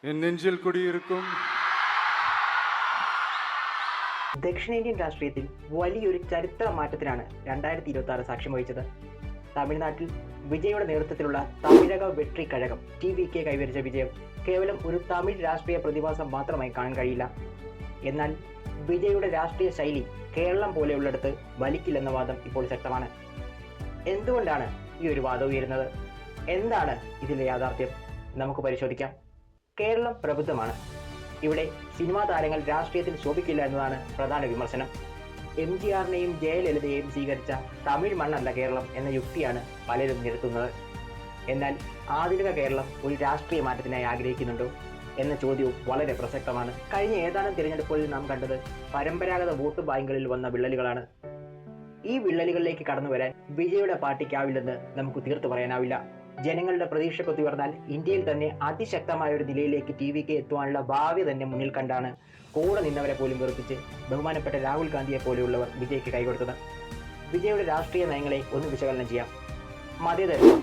என் நெஞ்சில் குடியிருக்கும். ദക്ഷിണേന്ത്യൻ രാഷ്ട്രീയത്തിൽ വലിയൊരു ചരിത്ര മാറ്റത്തിനാണ് 2026 സാക്ഷ്യം വഹിച്ചത്. തമിഴ്നാട്ടിൽ വിജയുടെ നേതൃത്വത്തിലുള്ള തമിഴക വെട്രി കഴകം TVK കൈവരിച്ച വിജയം കേവലം ഒരു തമിഴ് രാഷ്ട്രീയ പ്രതിഭാസം മാത്രമായി കാണാൻ കഴിയില്ല. എന്നാൽ വിജയുടെ രാഷ്ട്രീയ ശൈലി കേരളം പോലെയുള്ളിടത്ത് വലിക്കില്ലെന്ന വാദം ഇപ്പോൾ ശക്തമാണ്. എന്തുകൊണ്ടാണ് ഈ ഒരു വാദം ഉയരുന്നത്? എന്താണ് ഇതിലെ യാഥാർത്ഥ്യം? നമുക്ക് പരിശോധിക്കാം. കേരളം പ്രബുദ്ധമാണ്. ഇവിടെ സിനിമാ താരങ്ങൾ രാഷ്ട്രീയത്തിൽ ശോഭിക്കില്ല എന്നതാണ് പ്രധാന വിമർശനം. MGRനെയും ജയലളിതയെയും സ്വീകരിച്ച തമിഴ് മണ്ണല്ല കേരളം എന്ന യുക്തിയാണ് പലരും നിരത്തുന്നത്. എന്നാൽ ആധുനിക കേരളം ഒരു രാഷ്ട്രീയ മാറ്റത്തിനായി ആഗ്രഹിക്കുന്നുണ്ടോ എന്ന ചോദ്യവും വളരെ പ്രസക്തമാണ്. കഴിഞ്ഞ ഏതാനും തിരഞ്ഞെടുപ്പുകളിൽ നാം കണ്ടത് പരമ്പരാഗത വോട്ട് ബാങ്കുകളിൽ വന്ന വിള്ളലുകളാണ്. ഈ വിള്ളലുകളിലേക്ക് കടന്നു വരാൻ വിജയുടെ പാർട്ടിക്കാവില്ലെന്ന് നമുക്ക് തീർത്തു പറയാനാവില്ല. ജനങ്ങളുടെ പ്രതീക്ഷക്കൊത്തുയർന്നാൽ ഇന്ത്യയിൽ തന്നെ അതിശക്തമായ ഒരു നിലയിലേക്ക് TVK എത്തുവാനുള്ള ഭാവി തന്നെ മുന്നിൽ കണ്ടാണ് കൂടെ നിന്നവരെ പോലും വെറുപ്പിച്ച് ബഹുമാനപ്പെട്ട രാഹുൽ ഗാന്ധിയെ പോലെയുള്ളവർ വിജയ്ക്ക് കൈകൊടുത്തത്. വിജയുടെ രാഷ്ട്രീയ നയങ്ങളെ ഒന്ന് വിശകലനം ചെയ്യാം. മതേതരത്വം.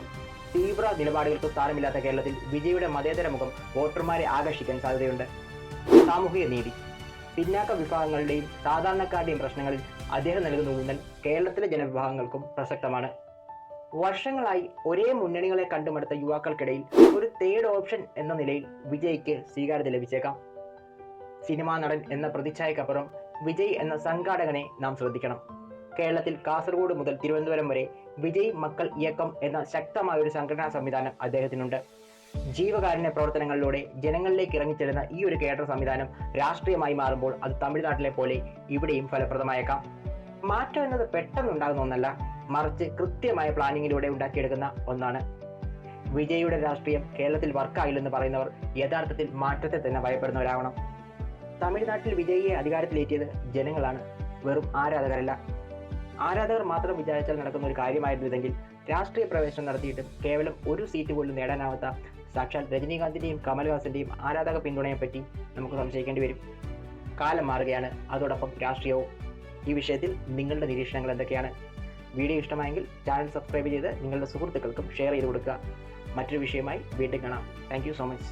തീവ്ര നിലപാടുകൾക്ക് സ്ഥാനമില്ലാത്ത കേരളത്തിൽ വിജയുടെ മതേതര മുഖം വോട്ടർമാരെ ആകർഷിക്കാൻ സാധ്യതയുണ്ട്. സാമൂഹിക നീതി. പിന്നാക്ക വിഭാഗങ്ങളുടെയും സാധാരണക്കാരുടെയും പ്രശ്നങ്ങളിൽ അദ്ദേഹം നൽകുന്ന ഊന്നൽ കേരളത്തിലെ ജനവിഭാഗങ്ങൾക്കും പ്രസക്തമാണ്. വർഷങ്ങളായി ഒരേ മുന്നണികളെ കണ്ടുമടുത്ത യുവാക്കൾക്കിടയിൽ ഒരു തേർഡ് ഓപ്ഷൻ എന്ന നിലയിൽ വിജയ്ക്ക് സ്വീകാര്യത ലഭിച്ചേക്കാം. സിനിമാ നടൻ എന്ന പ്രതിച്ഛായക്കപ്പുറം വിജയ് എന്ന സംഘാടകനെ നാം ശ്രദ്ധിക്കണം. കേരളത്തിൽ കാസർഗോഡ് മുതൽ തിരുവനന്തപുരം വരെ വിജയ് മക്കൾ ഇയക്കം എന്ന ശക്തമായ ഒരു സംഘടനാ സംവിധാനം അദ്ദേഹത്തിനുണ്ട്. ജീവകാരുണ്യ പ്രവർത്തനങ്ങളിലൂടെ ജനങ്ങളിലേക്ക് ഇറങ്ങിച്ചെല്ലുന്ന ഈ ഒരു കേഡർ സംവിധാനം രാഷ്ട്രീയമായി മാറുമ്പോൾ അത് തമിഴ്നാട്ടിലെ പോലെ ഇവിടെയും ഫലപ്രദമായേക്കാം. മാറ്റം എന്നത് പെട്ടെന്നുണ്ടാകുന്ന ഒന്നല്ല, മറിച്ച് കൃത്യമായ പ്ലാനിങ്ങിലൂടെ ഉണ്ടാക്കിയെടുക്കുന്ന ഒന്നാണ്. വിജയുടെ രാഷ്ട്രീയം കേരളത്തിൽ വർക്കായില്ലെന്ന് പറയുന്നവർ യഥാർത്ഥത്തിൽ മാറ്റത്തെ തന്നെ ഭയപ്പെടുന്നവരാവണം. തമിഴ്നാട്ടിൽ വിജയിയെ അധികാരത്തിലേറ്റിയത് ജനങ്ങളാണ്, വെറും ആരാധകരല്ല. ആരാധകർ മാത്രം വിചാരിച്ചാൽ നടക്കുന്ന ഒരു കാര്യമായിരുന്നു ഇതെങ്കിൽ രാഷ്ട്രീയ പ്രവേശനം നടത്തിയിട്ടും കേവലം ഒരു സീറ്റ് പോലും നേടാനാവാത്ത സാക്ഷാൽ രജനീകാന്തിന്റെയും കമൽഹാസന്റെയും ആരാധക പിന്തുണയെപ്പറ്റി നമുക്ക് സംശയിക്കേണ്ടി വരും. കാലം മാറുകയാണ്, അതോടൊപ്പം രാഷ്ട്രീയവും. ഈ വിഷയത്തിൽ നിങ്ങളുടെ നിരീക്ഷണങ്ങൾ എന്തൊക്കെയാണ്? വീഡിയോ ഇഷ്ടമായെങ്കിൽ ചാനൽ സബ്സ്ക്രൈബ് ചെയ്ത് നിങ്ങളുടെ സുഹൃത്തുക്കൾക്കും ഷെയർ ചെയ്ത് കൊടുക്കുക. മറ്റൊരു വിഷയമായി വീണ്ടും കാണാം. Thank you so much.